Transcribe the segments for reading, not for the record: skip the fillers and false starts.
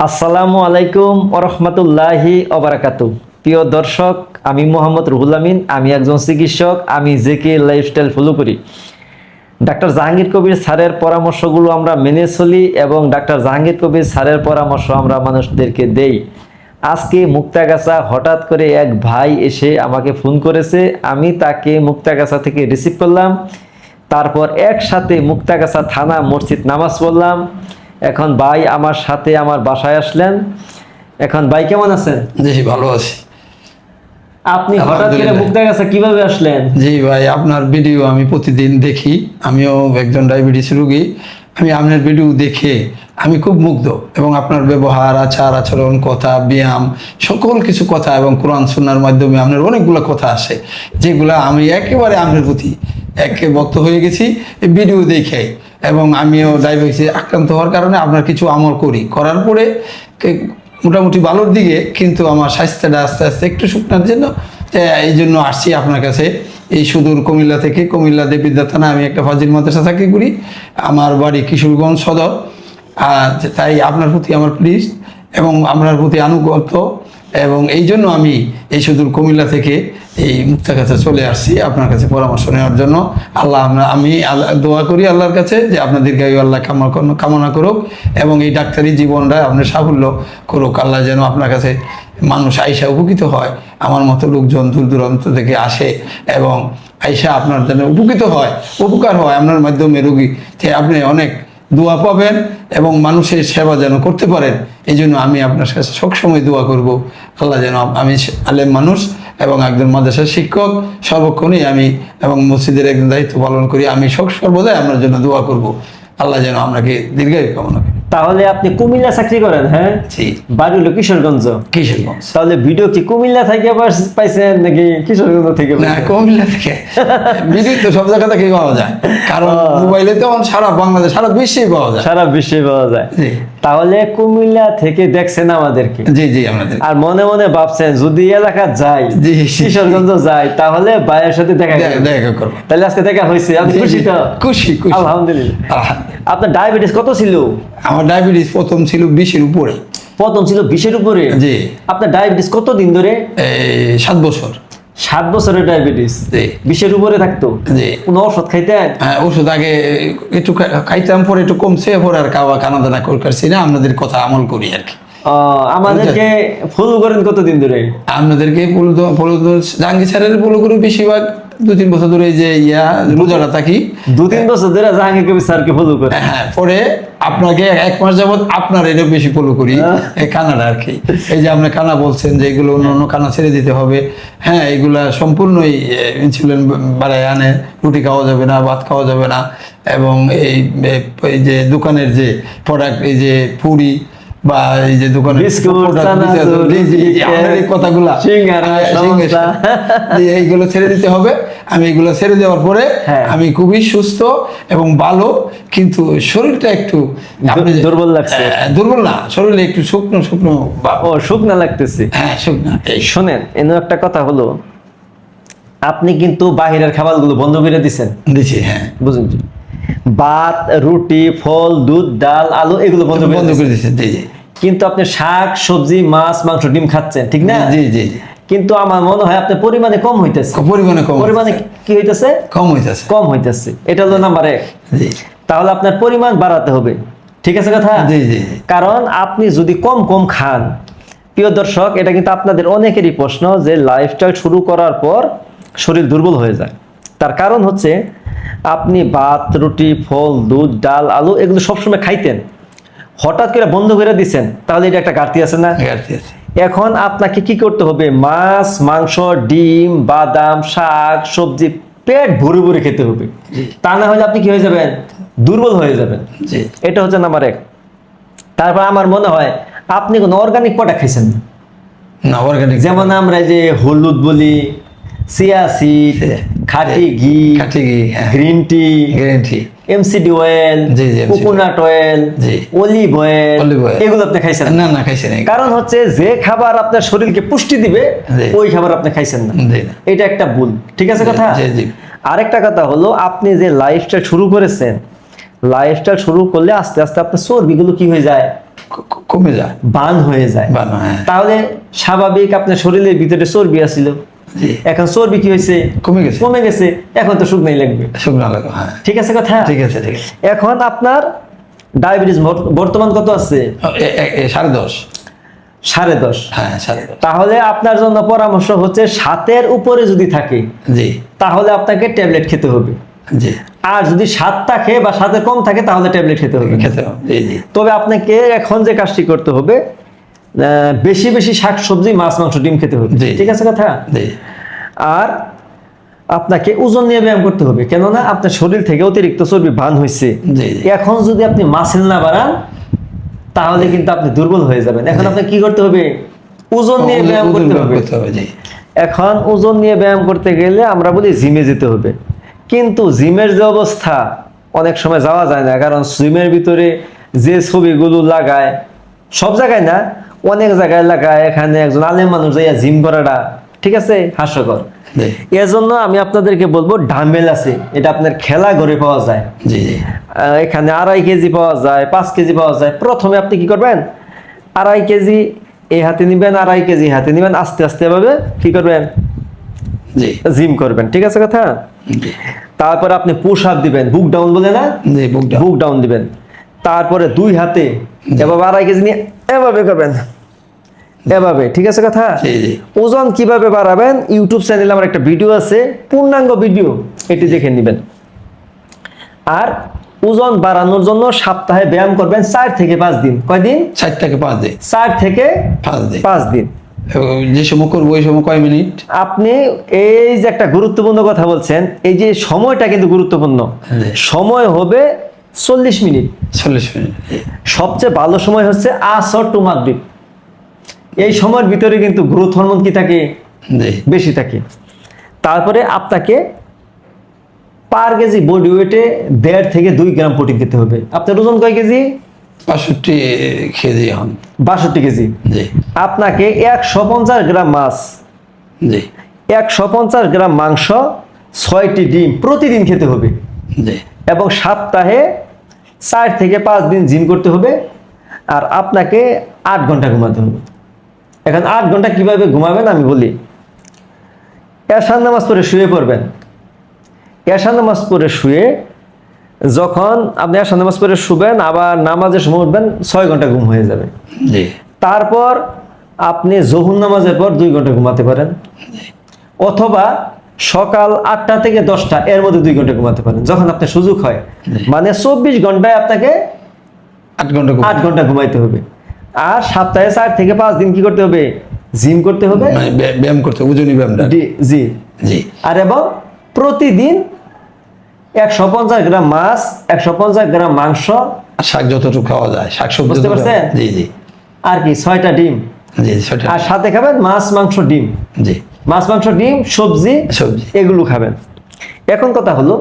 আসসালামু আলাইকুম ওরহমতুল্লাহি ওবারাকাতু। প্রিয় দর্শক, আমি মোহাম্মদ রুহুল আমিন। আমি একজন চিকিৎসক। আমি জেকে লাইফস্টাইল ফলো করি। ডাক্তার জাহাঙ্গীর কবির স্যারের পরামর্শগুলো আমরা মেনে চলি এবং ডাক্তার জাহাঙ্গীর কবির স্যারের পরামর্শ আমরা মানুষদেরকে দেই। আজকে মুক্তাগাছা হঠাৎ করে এক ভাই এসে আমাকে ফোন করেছে। আমি তাকে মুক্তাগাছা থেকে রিসিভ করলাম। তারপর একসাথে মুক্তাগাছা থানা মসজিদ নামাজ পড়লাম। এখন ভাই আমার সাথে আমার বাসায় আসলেন। এখন ভাই কেমন আছেন? জি ভালো আছি। আপনি হঠাৎ করে মুক্তাগাছা কিভাবে আসলেন? জি ভাই, আপনার ভিডিও আমি প্রতিদিন দেখি। আমিও একজন ডায়াবেটিস রোগী। আমি আপনার ভিডিও দেখে আমি খুব মুগ্ধ এবং আপনার ব্যবহার, আচার আচরণ, কথা, ব্যায়াম, সকল কিছু কথা এবং কোরআন সুন্নাহর মাধ্যমে আপনার অনেকগুলো কথা আসে, যেগুলা আমি একেবারে আপনার প্রতি ভক্ত হয়ে গেছি এই ভিডিও দেখে। এবং আমিও ডায়াবেটিসে আক্রান্ত হওয়ার কারণে আপনার কিছু আমল করার পরে মোটামুটি ভালোর দিকে, কিন্তু আমার স্বাস্থ্যটা আস্তে আস্তে একটু শুকনার জন্য এই জন্য আসছি আপনার কাছে। এই সুদূর কুমিল্লা থেকে, কুমিল্লা দেবিদ্যা থানা, আমি একটা ফাজিল মাদ্রাসা চাকরি করি। আমার বাড়ি কিশোরগঞ্জ সদর। তাই আপনার প্রতি আমার প্লিজ এবং আপনার প্রতি আনুগত্য, এবং এই জন্য আমি এই সুদূর কুমিল্লা থেকে এই মুক্তাগাছা চলে আসছি আপনার কাছে পরামর্শ নেওয়ার জন্য। আমি দোয়া করি আল্লাহর কাছে যে আপনার দীর্ঘায়ু আল্লাহ কামনা করুক এবং এই ডাক্তারি জীবনটা আপনার সাফল্য করুক। আল্লাহ যেন আপনার কাছে মানুষ আইসা উপকৃত হয়, আমার মতো লোকজন দূর দূরান্ত থেকে আসে এবং আইসা আপনার যেন উপকৃত হয়, উপকার হয় আপনার মাধ্যমে রোগী, আপনি অনেক দোয়া পাবেন এবং মানুষের সেবা যেন করতে পারেন। এই জন্য আমি আপনার কাছে সবসময় দোয়া করব। আল্লাহ যেন, আমি আলেম মানুষ এবং একজন মাদ্রাসার শিক্ষক, সর্বক্ষণই আমি এবং মসজিদের একজন দায়িত্ব পালন করি। আমি সর্বদাই আপনার জন্য দোয়া করব। আল্লাহ যেন আপনাকে দীর্ঘায়ু কামনা করি। তাহলে আপনি কুমিল্লা চাকরি করেন? হ্যাঁ, জি। বাড়ি হলো কিশোরগঞ্জ। কিশোরগঞ্জ। তাহলে ভিডিও কি কুমিল্লা থেকে পাইছেন নাকি কিশোরগঞ্জ থেকে? না, কুমিল্লা থেকে। ভিডিও তো সব জায়গা থেকে পাওয়া যায়, কারণ মোবাইলে তো সারা বাংলাদেশ, সারা বিশ্বেই পাওয়া যায়। সারা বিশ্বে পাওয়া যায়। জি। তাহলে কুমিল্লা থেকে দেখছেন আমাদেরকে? জি জি, আমাদের। আর মনে মনে ভাবছেন যদি এলাকা যাই, জি। কিশোরগঞ্জ যাই, তাহলে ভাইয়ের সাথে দেখা করবো। তাহলে আজকে দেখা হয়েছে। আপনি খুশি তো? খুশি। আলহামদুলিল্লাহ। আপনার ডায়াবেটিস কত ছিল? আমার ডায়াবেটিস প্রথম ছিল 20-এর উপরে। প্রথম ছিল 20-এর উপরে? জি। আপনার ডায়াবেটিস কত দিন ধরে? 7 বছর। 7 বছরের ডায়াবেটিস? জি। 20-এর উপরে থাকতো? জি। কোন ওষুধ খাইতেন? হ্যাঁ, ওষুধ আগে একটু খাইতাম, পরে একটু কমছে, পরে আর কানাদানা করছি না। আপনাদের কথা আমল করি আর কি। আমাদেরকে ফলো করেন কতদিন ধরে? আপনাদেরকে জাহাঙ্গীর স্যারের ফলো করি বেশিরভাগ 2-3 বছর ধরে। যে রোজাটা থাকি 2-3 বছর ধরে জাহাঙ্গীর কবির স্যারকে ফলো করে? হ্যাঁ, পরে আপনাকে 1 মাস যাবত আপনার এটা বেশি ফলো করি, কানাডা আর কি। এই যে আপনি কানা বলছেন যে এগুলো অন্য কানা ছেড়ে দিতে হবে, হ্যাঁ, এগুলা সম্পূর্ণই ইনসুলিন বাড়ায় আনে। রুটি খাওয়া যাবে না, ভাত খাওয়া যাবে না, এবং এই যে দোকানের যে প্রোডাক্ট, এই যে পুরি বা এই যে দোকানের কথাগুলা, এইগুলো ছেড়ে দিতে হবে। আমি এগুলো ছেড়ে দেওয়ার পরে আমি খুবই সুস্থ এবং ভালো, কিন্তু শরীরটা একটু দুর্বল লাগছে। দুর্বল না, শরীরে একটু শুকনো শুকনো। ও, শুকনা লাগতেছে? হ্যাঁ, শুকনা। শোনেন, এমন একটা কথা হলো, আপনি কিন্তু বাহিরের খাবারগুলো বন্ধ করে দিচ্ছেন। দিছি, হ্যাঁ, বুঝুন। ভাত, রুটি, ফল, দুধ, ডাল, আলু এগুলো বন্ধ করে দিচ্ছেন। জি জি। কিন্তু আপনি শাক, সবজি, মাছ, মাংস, ডিম খাচ্ছেন, ঠিক না? জি জি। কিন্তু আমার মনে হয় আপনার পরিমাণে কম হইতেছে। পরিমাণে কি হইতেছে? কম হইতেছে। এটা হলো নাম্বার 1। জি। তাহলে আপনার পরিমাণ বাড়াতে হবে, ঠিক আছে কথা? জি জি। কারণ আপনি যদি কম খান, প্রিয় দর্শক, এটা কিন্তু আপনাদের অনেকেরই প্রশ্ন যে লাইফস্টাইল শুরু করার পর শরীর দুর্বল হয়ে যায়। তার কারণ হচ্ছে আপনি ভাত, রুটি, ফল, দুধ, ডাল, আলু এগুলো সবসময় খাইতেন, হঠাৎ করে বন্ধ করে দিচ্ছেন। তাহলে এটা একটা ঘাটতি আছে না? ঘাটতি আছে। এখন আপনাকে কি করতে হবে? মাছ, মাংস, ডিম, বাদাম, শাক, সবজি পেট ভরে ভরে খেতে হবে। তা না হলে আপনি কি হয়ে যাবেন? দুর্বল হয়ে যাবেন। এটা হচ্ছে নাম্বার 1। তারপর আমার মনে হয় আপনি কোনো অর্গানিক প্রোডাক্ট খাইছেন না। অর্গানিক যেমন আমরা যে হলুদ বলি, চিয়া সিড, খাঁটি ঘি, green tea, MCD oil, coconut oil, olive oil, এগুলো আপনি খাইছেন না? না, খাইছেন। কারণ হচ্ছে যে খাবার আপনার শরীরকে পুষ্টি দিবে ওই খাবার আপনি খাইছেন না। এটা একটা ভুল, ঠিক আছে কথা? আরেকটা কথা হলো, আপনি যে লাইফস্টাইল শুরু করেছেন, লাইফস্টাইল শুরু করলে আস্তে আস্তে আপনার চর্বিগুলো কি হয়ে যায়? কমে যায়, বার্ন হয়ে যায়। বার্ন, হ্যাঁ। তাহলে স্বাভাবিক আপনার শরীরের ভিতরে চর্বি আছিল, জি, এখন চর্বি কি হয়েছে? কমে গেছে, কমে গেছে, এখন তো শুকনাই লাগবে। শুকনো লাগে, হ্যাঁ। ঠিক আছে কথা? ঠিক আছে, ঠিক আছে। এখন আপনার ডায়াবেটিস বর্তমান কত আছে? 10.5, 10.5। হ্যাঁ 10.5। তাহলে আপনার জন্য পরামর্শ হচ্ছে 7-এর উপরে যদি থাকে জি, তাহলে আপনাকে ট্যাবলেট খেতে হবে। জি, আর যদি 7 থাকে বা 7-এর কম থাকে তাহলে ট্যাবলেট খেতে হবে। খেতে হবে, জি, জি, তবে আপনাকে এখন যে কাজটি করতে হবে, বেশি বেশি শাকসবজি, মাছ, মাংস, ডিম খেতে হবে। জি। ঠিক আছে কথা? জি, আর আপনাকে ওজন নিয়ে ব্যায়াম করতে হবে, কেননা আপনার শরীর থেকে অতিরিক্ত চর্বি বার্ন হয়েছে। জি, জি। এখন যদি আপনি মাসেল না বাড়ান তাহলে কিন্তু আপনি দুর্বল হয়ে যাবেন। এখন আপনাকে কি করতে হবে? ওজন নিয়ে ব্যায়াম করতে হবে। জি, এখন ওজন নিয়ে ব্যায়াম করতে গেলে আমরা বলি জিমে যেতে হবে, কিন্তু জিমের যে অবস্থা অনেক সময় যাওয়া যায় না, কারণ জিমের ভিতরে যে ছবিগুলো লাগায়, সব জায়গায় না, অনেক জায়গায় লাগায়, এখানে একজন আলেম মানুষ যাইয়া জিম করাটা ঠিক আছে হাস্যকর। জি, এজন্য আমি আপনাদেরকে বলবো ডাম্বেল আছে, এটা আপনার খেলা ঘরে পাওয়া যায়। জি, জি, এখানে 2.5 কেজি পাওয়া যায়, 5 কেজি পাওয়া যায়। প্রথমে আপনি কি করবেন? 2.5 কেজি এই হাতে নিবেন, 2.5 কেজি হাতে নিবেন, আস্তে আস্তে ভাবে কি করবেন? জি, জিম করবেন। ঠিক আছে কথা? জি, তারপর আপনি পুশ আপ দিবেন, বুক ডাউন বলে না, জি, বুকটা, বুক ডাউন দিবেন। তারপরে 2 হাতে এভাবে 2.5 কেজি নিয়ে এভাবে করবেন, এভাবে। ঠিক আছে কথা? জি, জি, ওজন কিভাবে বাড়াবেন ইউটিউব চ্যানেলে আমার একটা ভিডিও আছে, পূর্ণাঙ্গ ভিডিও, এটি দেখে নেবেন। আর ওজন বাড়ানোর জন্য সপ্তাহে ব্যায়াম করবেন 4 থেকে 5 দিন। কয়দিন? 4 থেকে 5 দিন, 4 থেকে 5 দিন। 5 দিন। যে সময় করবো ওই সময় কয় মিনিট? আপনি এই যে একটা গুরুত্বপূর্ণ কথা বলছেন, এই যে সময়টা কিন্তু গুরুত্বপূর্ণ। জি। সময় হবে 40 মিনিট। 40 মিনিট। জি, সবচেয়ে ভালো সময় হচ্ছে আসর টু মাগরিব। এই সময়ের ভিতরে কিন্তু গ্রোথ হরমোন কি থাকে? জি, বেশি থাকে। তারপরে আপনাকে পার কেজি বডি ওয়েটে 1.5 থেকে 2 গ্রাম প্রোটিন খেতে হবে। আপনার ওজন কয় কেজি? 65 কেজি এখন। 62 কেজি। জি, আপনাকে 150 গ্রাম মাছ, জি, 150 গ্রাম মাংস, 6টি ডিম প্রতিদিন খেতে হবে, জি, এবং সপ্তাহে 4 থেকে 5 দিন জিম করতে হবে। আর আপনাকে 8 ঘন্টা ঘুমাতে হবে। এখন 8 ঘন্টা কিভাবে ঘুমাবেন আমি বলি। এশার নামাজ পড়ে শুয়ে পড়বেন। এশার নামাজ পড়ে শুয়ে, যখন আপনি এশার নামাজ পড়ে শুবেন, আবার নামাজের সময় উঠবেন, 6 ঘন্টা ঘুম হয়ে যাবে। জি, তারপর আপনি জোহর নামাজের পর 2 ঘন্টা ঘুমাতে পারেন, অথবা সকাল 8টা থেকে 10টা এর মধ্যে 2 ঘন্টা ঘুমাতে পারেন, যখন আপনার সুযোগ হয়। মানে 24 ঘন্টায় আপনাকে 8 ঘন্টা 8 ঘন্টা ঘুমাইতে হবে। আর সপ্তাহে 4 থেকে 5 দিন কি করতে হবে? জিম করতে হবে। মানে ব্যায়াম করতে, ওজনী ব্যায়ামটা। জি। জি, আর এবং প্রতিদিন 150 গ্রাম মাছ, 150 গ্রাম মাংস, আর শাক যতটুকু খাওয়া যায়, শাক সবজি বুঝতে যতটুকু- পারছেন? জি, জি, আর কি 6টা ডিম, জি, সেটা। আর সাথে খাবেন মাছ, মাংস, ডিম। জি, মাছ, মাংস, ডিম, সবজি, সবজি। এগুলো খাবেন। এখন কথা হলো,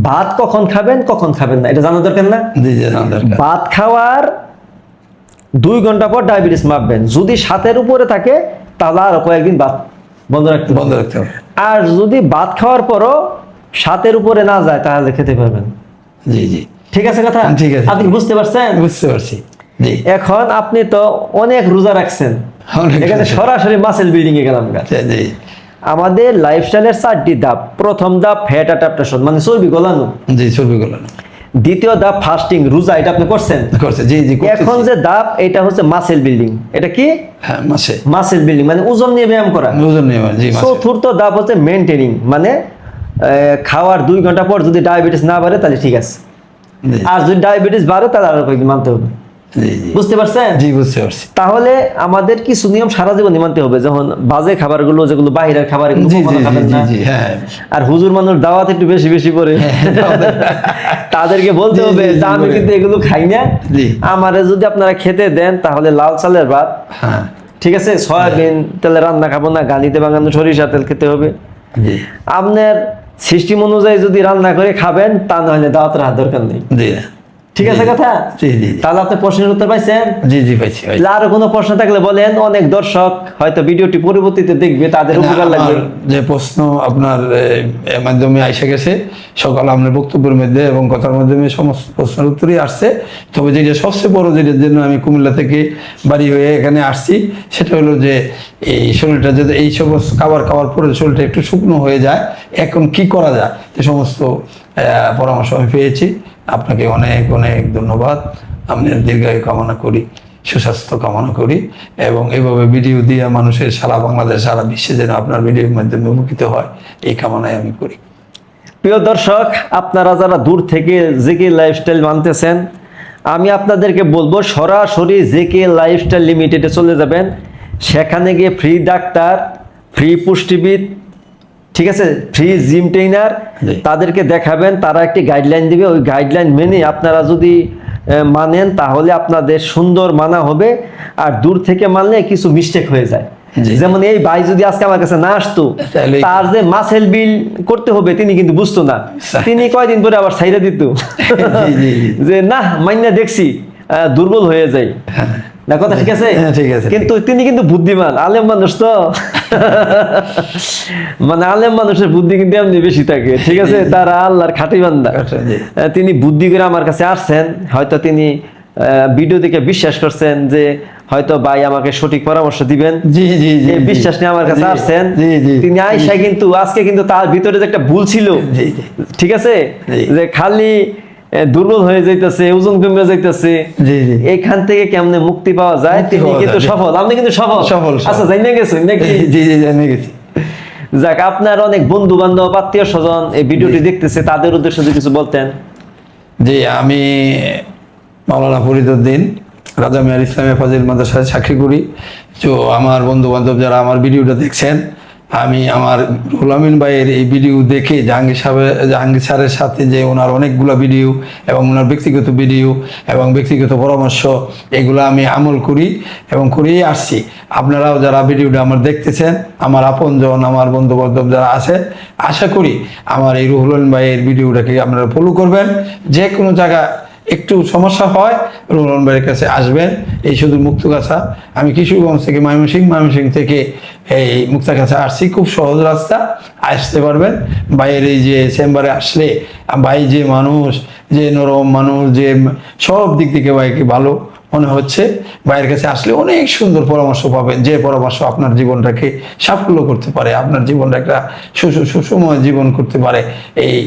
ভাত কখন খাবেন কখন খাবেন না এটা জানা দরকার না? জি, জি, জানা দরকার। ভাত খাওয়ার 2 ঘন্টা পর ডায়াবেটিস মাপবেন। যদি 7-এর উপরে থাকে তাহলে আরো কয়েকদিন ভাত বন্ধ রাখতে হবে। বন্ধ রাখতে হবে। আর যদি ভাত খাওয়ার পরও 7-এর উপরে না যায় তাহলে খেতে পারবেন। জি, জি, ঠিক আছে কথা? ঠিক আছে। আপনি কি বুঝতে পারছেন? বুঝতে পারছি। জি, এখন আপনি তো অনেক রোজা রাখছেন, অনেক এখানে রোজা। সরাসরি মাসেল বিল্ডিং এ গেলাম। জি, জি, আমাদের লাইফস্টাইলের 4টি ধাপ। প্রথম ধাপ ফ্যাট অ্যাডাপ্টেশন, মানে চর্বি গলানো। জি, চর্বিগুলো দ্বিতীয় ধাপ ফাস্টিং, রোজা, এটা আপনি করছেন। করছে। জি, জি, করতেছি। এখন যে ধাপ, এটা হচ্ছে মাসেল বিল্ডিং। এটা কি? হ্যাঁ, মাসে মাসেল বিল্ডিং মানে ওজন নিয়ে ব্যায়াম করা। ওজন নিয়ে, জি, মাসে। চতুর্থ ধাপ হচ্ছে মেনটেনিং, মানে খাওয়ার 2 ঘন্টা পর যদি ডায়াবেটিস না বাড়ে তাহলে ঠিক আছে, জি, আর যদি ডায়াবেটিস বাড়ে তাহলে আরো কয়েকদিন মানতে হবে। জি, জি, বুঝতে পারছেন? জি, বুঝতে পারছি। তাহলে আমাদের কিছু নিয়ম সারা জীবন মানতে হবে, যেমন বাজে খাবারগুলো, যেগুলো বাইরের খাবার, এগুলো জি, কখনো জি, খাবেন জি, না। জি, হ্যাঁ। আর হুজুর মানুষ দাওয়াত একটু বেশি বেশি করে, তাদেরকে বলতে জি, হবে জি, যে আমি করে। কিন্তু এগুলো খাই না, জি। আমারে যদি আপনারা খেতে দেন তাহলে লাল চালের ভাত, হ্যাঁ, ঠিক আছে, সয়াবিন তেলে রান্না খাবো না, গানিতে বাঙানো সরিষা তেল খেতে হবে। জি, আপনার সিস্টেম অনুযায়ী যদি রান্না করে খাবেন, তা না হলে দাওয়াতের হাত দরকার নেই। জি, ঠিক ঠিক আছে কথা? জি জি তাহলে আপনি প্রশ্নের উত্তর পাইছেন? জি জি পাইছি ভাই। আরো কোনো প্রশ্ন থাকলে বলেন, অনেক দর্শক হয়তো ভিডিওটি পরবর্তীতে দেখবে, তাদের উপকার লাগবে। আমার যে প্রশ্ন আপনার এর মাধ্যমে আইসা গেছে সকাল আপনার বক্তব্যের মধ্যে এবং কথার মাধ্যমে সমস্ত প্রশ্নের উত্তরই আসছে। তবে যেটা সবচেয়ে বড়, যেটার জন্য আমি কুমিল্লা থেকে বাড়ি হয়ে এখানে আসছি, সেটা হলো যে এই শরীরটা যদি এই সমস্ত খাবার পরে শরীরটা একটু শুকনো হয়ে যায়, এখন কি করা যায়, এই সমস্ত পরামর্শ আমি পেয়েছি। আপনাকে অনেক অনেক ধন্যবাদ। আমি দীর্ঘায়ু কামনা করি, সুস্বাস্থ্য কামনা করি, এবং এইভাবে ভিডিও দিয়ে মানুষের সারা বাংলাদেশ, সারা বিশ্বে যেন আপনার ভিডিওর মাধ্যমে উপকৃত হয়, এই কামনাই আমি করি। প্রিয় দর্শক, আপনারা যারা দূর থেকে জেকে লাইফস্টাইল মানতেছেন, আমি আপনাদেরকে বলবো সরাসরি জেকে লাইফস্টাইল লিমিটেডে চলে যাবেন। সেখানে গিয়ে ফ্রি ডাক্তার, ফ্রি পুষ্টিবিদ, ঠিক আছে, ফ্রি জিম ট্রেনার, জি। তাদেরকে দেখাবেন, তারা একটি গাইডলাইন দিবে। ওই গাইডলাইন মেনে আপনারা যদি মানেন তাহলে আপনাদের সুন্দর মানা হবে। আর দূর থেকে মানলে কিছু মিস্টেক হয়ে যায়। জি। যেমন এই ভাই যদি আজকে আমার কাছে না আসতো, তাহলে তার যে মাসেল বিল করতে হবে তিনি কিন্তু বুঝতো না। তিনি কয়দিন পরে আবার ছাইরা দিত জি, জি, জি। যে না মাইনা দেখছি দুর্বল হয়ে যায়। না কথা ঠিক আছে? হ্যাঁ, ঠিক আছে, কিন্তু তিনি কিন্তু বুদ্ধিমান, আলেম মানুষ তো মানে আলেম মানুষের বুদ্ধি কিন্তু এমনি বেশি থাকে, ঠিক আছে, তারা আল্লাহর খাঁটি বান্দা। জি। তিনি বুদ্ধি করে আমার কাছে আসছেন, হয়তো তিনি ভিডিও দেখে বিশ্বাস করছেন যে হয়তো ভাই আমাকে সঠিক পরামর্শ দিবেন। জি জি জি এই বিশ্বাস নিয়ে আমার কাছে জি, আসছেন। জি জি তিনি আয়সা কিন্তু আজকে কিন্তু তার ভিতরে যে একটা ভুল ছিল, জি জি ঠিক আছে, জি। যে খালি দুর্বল হয়ে যাইতেছে, ওজন কমে যাইতেছে, জি জি এইখান থেকে কেমনে মুক্তি পাওয়া যায়, মুক্তি তিনি পাওয়া কিন্তু যায়। সফল। আপনি কিন্তু সফল। সফল। আচ্ছা, জানি না গেছেন নাকি? জি জি জানিয়ে গেছি। যাক, আপনার অনেক বন্ধু বান্ধব, আত্মীয় স্বজন এই ভিডিওটি দেখতেছে, তাদের উদ্দেশ্যে যদি কিছু বলতেন। জি, আমি মাওলানা ফরিদউদ্দিন রাজা মিয়ার ইসলামিয়া ফাজিল মাদ্রাসায় চাকরি করি। তো আমার বন্ধু বান্ধব যারা আমার ভিডিওটা দেখছেন, আমি আমার রুহুল আমিন ভাইয়ের এই ভিডিও দেখে জাহাঙ্গীর স্যারের সাথে যে ওনার অনেকগুলো ভিডিও এবং ওনার ব্যক্তিগত ভিডিও এবং ব্যক্তিগত পরামর্শ, এগুলো আমি আমল করি এবং করেই আসছি। আপনারাও যারা ভিডিওটা আমার দেখতেছেন, আমার আপনজন, আমার বন্ধু বান্ধব যারা আছে, আশা করি আমার এই রুহুল আমিন ভাইয়ের ভিডিওটাকে আপনারা ফলো করবেন। যে কোনো জায়গা একটু সমস্যা হয় রুহুল ভাইয়ের কাছে আসবেন। এই শুধু মুক্তাগাছা, আমি কিশোরগঞ্জ থেকে ময়মনসিংহ থেকে এই মুক্তাগাছা আসছি, খুব সহজ রাস্তা, আসতে পারবেন। ভাইয়ের এই যে চেম্বারে আসলে ভাই যে মানুষ, যে নরম মানুষ, যে সব দিক থেকে ভাইকে ভালো মনে হচ্ছে। ভাইয়ের কাছে আসলে অনেক সুন্দর পরামর্শ পাবেন, যে পরামর্শ আপনার জীবনটাকে সাফল্য করতে পারে, আপনার জীবনটা একটা সুসময় জীবন করতে পারে। এই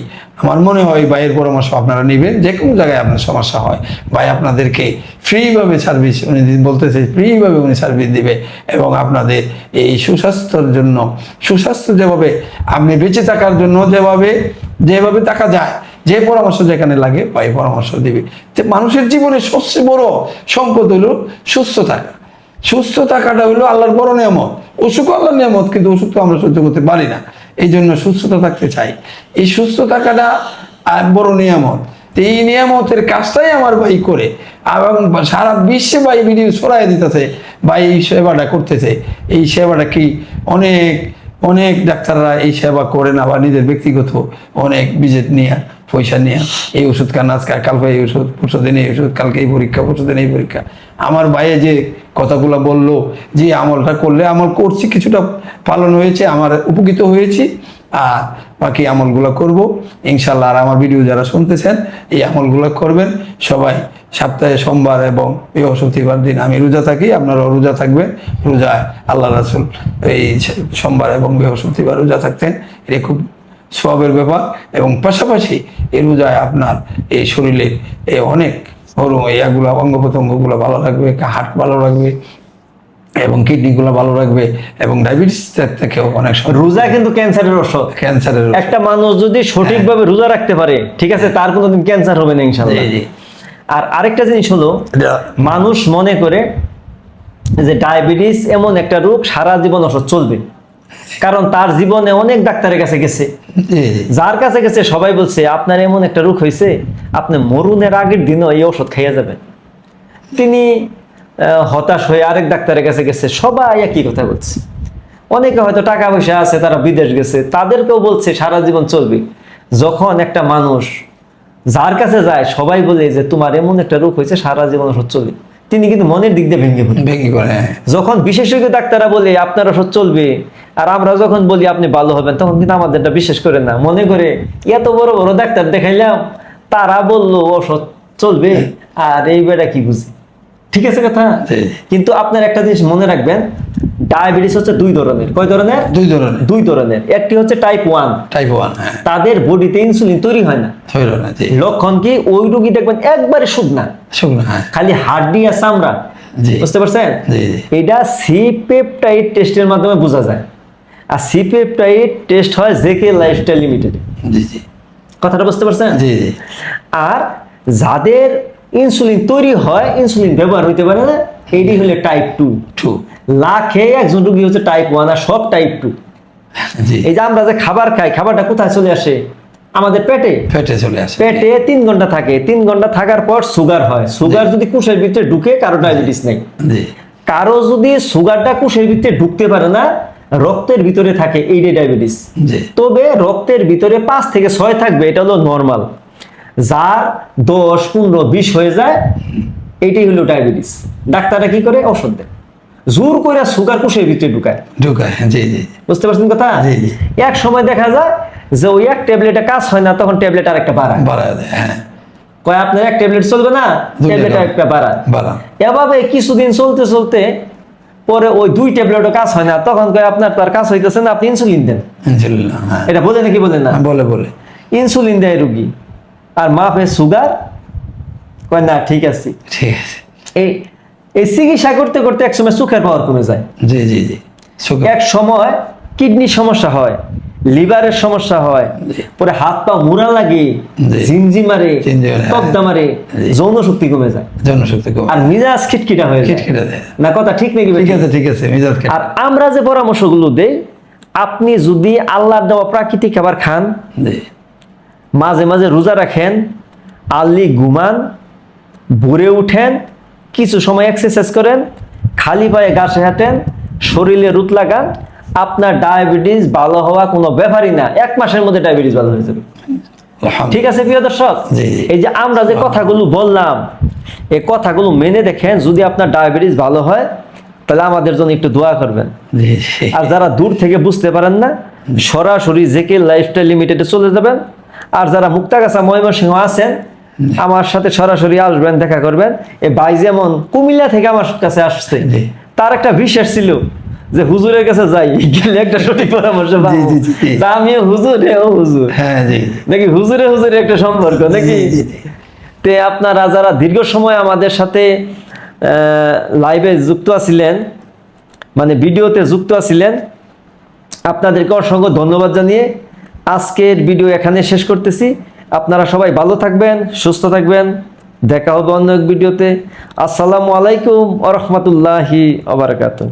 আমার মনে হয় ভাইয়ের পরামর্শ আপনারা নেবেন। যে কোনো জায়গায় আপনার সমস্যা হয়, ভাই আপনাদেরকে ফ্রিভাবে সার্ভিস, উনি বলতেছে ফ্রিভাবে উনি সার্ভিস দিবে এবং আপনাদের এই সুস্বাস্থ্যের জন্য, সুস্বাস্থ্য যেভাবে আপনি বেঁচে থাকার জন্য যেভাবে থাকা যায়, যে পরামর্শ যেখানে লাগে ভাই পরামর্শ দিবে। যে মানুষের জীবনে সবচেয়ে বড় সম্পদ হলো সুস্থ থাকা। সুস্থ থাকাটা হলো আল্লাহর বড় নিয়ামত। অসুখ আল্লাহর নিয়ামত, কিন্তু অসুখ তো আমরা সহ্য করতে পারি না। এই জন্য সুস্থতা থাকতে চাই। এই সুস্থ থাকাটা বড় নিয়ামত। তো এই নিয়ামতের কাজটাই আমার ভাই করে, এবং সারা বিশ্বে ভাই ভিডিও ছড়াই দিতেছে, ভাই এই সেবাটা করতেছে। এই সেবাটা কি অনেক ডাক্তাররা এই সেবা করে না, বা নিজের ব্যক্তিগত অনেক বিজেট নিয়ে, পয়সা নিয়ে, এই ওষুধ খান, আজকে কালকে এই ওষুধ, পরশুদিন এই ওষুধ, কালকে এই পরীক্ষা, পরশুদিন এই পরীক্ষা। আমার ভাইয়ে যে কথাগুলো বললো, যে আমলটা করলে, আমল করছি, কিছুটা পালন হয়েছে, আমার উপকৃত হয়েছি, আর বাকি আমলগুলো করব ইনশাল্লাহ। আর আমার ভিডিও যারা শুনতেছেন, এই আমলগুলো করবেন সবাই। সপ্তাহে সোমবার এবং বৃহস্পতিবার দিন আমি রোজা থাকি, আপনারাও রোজা থাকবেন। রোজায় আল্লাহ রাসূল এই সোমবার এবং বৃহস্পতিবার রোজা থাকতেন, এটা খুব সওয়াবের ব্যাপার। এবং পাশাপাশি এই রোজায় আপনার এই শরীরে এই অনেক বড় ইয়াগুলো, অঙ্গ প্রত্যঙ্গগুলো ভালো রাখবে, হার্ট ভালো রাখবে এবং কিডনিগুলো ভালো রাখবে, এবং ডায়াবেটিস থেকেও অনেক রোজা কিন্তু ক্যান্সারের ওষুধ। ক্যান্সারের একটা মানুষ যদি সঠিকভাবে রোজা রাখতে পারে, ঠিক আছে, তার কোনোদিন ক্যান্সার হবে না ইনশাআল্লাহ। জি, জি। আর আরেকটা জিনিস হলো, মানুষ মনে করে যে ডায়াবেটিস এমন একটা রোগ সারা জীবন ওষুধ চলবে, কারণ তার জীবনে অনেক ডাক্তারের কাছে গেছে, জি, জি। যার কাছে গেছে সবাই বলছে আপনার এমন একটা রোগ হয়েছে, আপনি মরুনের আগের দিনও এই ওষুধ খাইয়া যাবেন। তিনি হতাশ হয়ে আরেক ডাক্তারের কাছে গেছে, সবাই একই কথা বলছে। অনেকে হয়তো টাকা পয়সা আছে, তারা বিদেশ গেছে, তাদেরকেও বলছে সারা জীবন চলবে। যখন একটা মানুষ যার কাছে যায় সবাই বলে যে তোমার এমন একটা রোগ হয়েছে সারা জীবন ওষুধ চলবে, তিনি কিন্তু মনের দিক দিয়ে ভেঙে পড়ে। ভেঙে করে, হ্যাঁ। যখন বিশেষজ্ঞ ডাক্তাররা বলে আপনার ওষুধ চলবে, আর আমরা যখন বলি আপনি ভালো হবেন, তখন কিন্তু আমাদেরটা বিশ্বাস করে না, মনে করে এত বড় বড় ডাক্তার দেখাইলাম, তারা বললো ওষুধ চলবে, আর এই বেটা কি বুঝি। ঠিক আছে কথা। জি। কিন্তু আপনার একটা জিনিস মনে রাখবেন, ডায়াবেটিস হচ্ছে দুই ধরনের। কয় ধরনের? দুই ধরনের। একটি হচ্ছে টাইপ 1, টাইপ 1, হ্যাঁ। তাদের বডিতে ইনসুলিন তৈরি হয় না। হইল না, জি। লক্ষণ কি? ওই রোগী দেখবেন একবারে শুকনা, শুকনো, হ্যাঁ। খালি হাড্ডি আর চামড়া। জি। বুঝতে পারছেন? জি, জি। এটা সি পেপটাইড টেস্টের মাধ্যমে বোঝা যায়। আর সি পেপটাইড টেস্ট হয় জেকে লাইফস্টাইল লিমিটেড। জি, জি। কথাটা বুঝতে পারছেন? জি, জি। আর যাদের ইনসুলিন তৈরি হয়, ইনসুলিন ব্যবহার হইতে পারে না, এইটি হলে টাইপ 2। লাখে একজন রোগী হচ্ছে টাইপ 1, আর সব টাইপ 2। জি। এই যে আমরা যে খাবার খাই, খাবারটা কোথায় চলে আসে? আমাদের পেটে। পেটে চলে আসে। পেটে 3 ঘন্টা থাকে, 3 ঘন্টা থাকার পর সুগার হয়। সুগার যদি কোষের ভিতরে ঢুকে, কারো ডায়াবেটিস নেই। জি। কারো যদি সুগারটা কোষের ভিতরে ঢুকতে পারে না, রক্তের ভিতরে থাকে, এইটাই ডায়াবেটিস। জি। তবে রক্তের ভিতরে 5 থেকে 6 থাকবে, এটা হলো নর্মাল। যার 10, 15, 20 হয়ে যায়, এইটাই হলো ডায়াবেটিস। ডাক্তাররা কি করে? ওষুধ দেয়, জোর করে সুগার কোষের ভিতরে ঢুকায়। জি, জি। বুঝতে পারছেন কথা? জি, জি। এক সময় দেখা যায় যে ওই এক ট্যাবলেটে কাজ হয় না, তখন ট্যাবলেট আর একটা বাড়ায়। বাড়ায় দেয়, হ্যাঁ। কয় আপনার এক ট্যাবলেট চলবে না, ট্যাবলেট একটা বাড়ায়। এভাবে কিছুদিন চলতে চলতে পরে ওই 2 ট্যাবলেটও কাজ হয় না, তখন কয় আপনার তো আর কাজ হইতেছে না, আপনি ইনসুলিন দেন। ইনসুলিন, হ্যাঁ। এটা বলে নাকি বলে না? বলে। ইনসুলিন দেয় রুগী, আর মাপে সুগার, কয় না ঠিক আছে। ঠিক আছে। এই চিকিৎসা করতে করতে এক সময় চোখের পাওয়ার কমে যায়। জি, জি, জি। এক সময় কিডনির সমস্যা হয়, লিভারের সমস্যা হয়, পরে হাত পা মুড়া লাগে, জিনজি মারে, তবদা মারে, যৌন শক্তি কমে যায়, জনশক্তি কমে, আর মিজাজ খিটখিটা হয়ে যায়। না কথা ঠিক নাকি? ঠিক আছে, মিজাজ। আর আমরা যে পরামর্শগুলো দেই, আপনি যদি আল্লাহর দেওয়া প্রাকৃতিক খাবার খান, মাঝে মাঝে রোজা রাখেন, আর্লি ঘুমান, ভোরে উঠেন, কিছু সময় এক্সারসাইজ করেন, খালি পায়ে ঘাসে হাঁটেন, শরীরে রুট লাগান, আপনার ডায়াবেটিস ভালো হওয়া কোনো ব্যাপারই না। 1 মাসের মধ্যে ডায়াবেটিস ভালো হয়ে যাবে। ঠিক আছে প্রিয় দর্শক, এই যে আমরা যে কথাগুলো বললাম, এই কথাগুলো মেনে দেখেন, যদি আপনার ডায়াবেটিস ভালো হয়, তাহলে আমাদের জন্য একটু দোয়া করবেন। আর যারা দূর থেকে বুঝতে পারেন না, সরাসরি জেকে লাইফস্টাইল লিমিটেডে চলে যাবেন। আর যারা মুক্তাগাছা ময়মনসিংহ আছেন, আমার সাথে সরাসরি আসবেন, দেখা করবেন। এই ভাই যেমন কুমিল্লা থেকে আমার কাছে আসছে, তার একটা বিশ্বাস ছিল যে হুজুরের কাছে যাই, গেলে একটা সঠিক পরামর্শ পাবো। আমিও হুজুর, ও হুজুর, নাকি হুজুরে হুজুরে একটা সম্পর্ক নাকি? তে আপনারা যারা দীর্ঘ সময় আমাদের সাথে লাইভে যুক্ত আছিলেন, মানে ভিডিওতে যুক্ত আছিলেন, আপনাদেরকে অসংখ্য ধন্যবাদ জানিয়ে আজকের ভিডিও এখানে শেষ করতেছি। আপনারা সবাই ভালো থাকবেন, সুস্থ থাকবেন। দেখা হবে অন্য এক ভিডিওতে। আসসালামু আলাইকুম ওয়া রাহমাতুল্লাহি ওয়া বারাকাতুহু।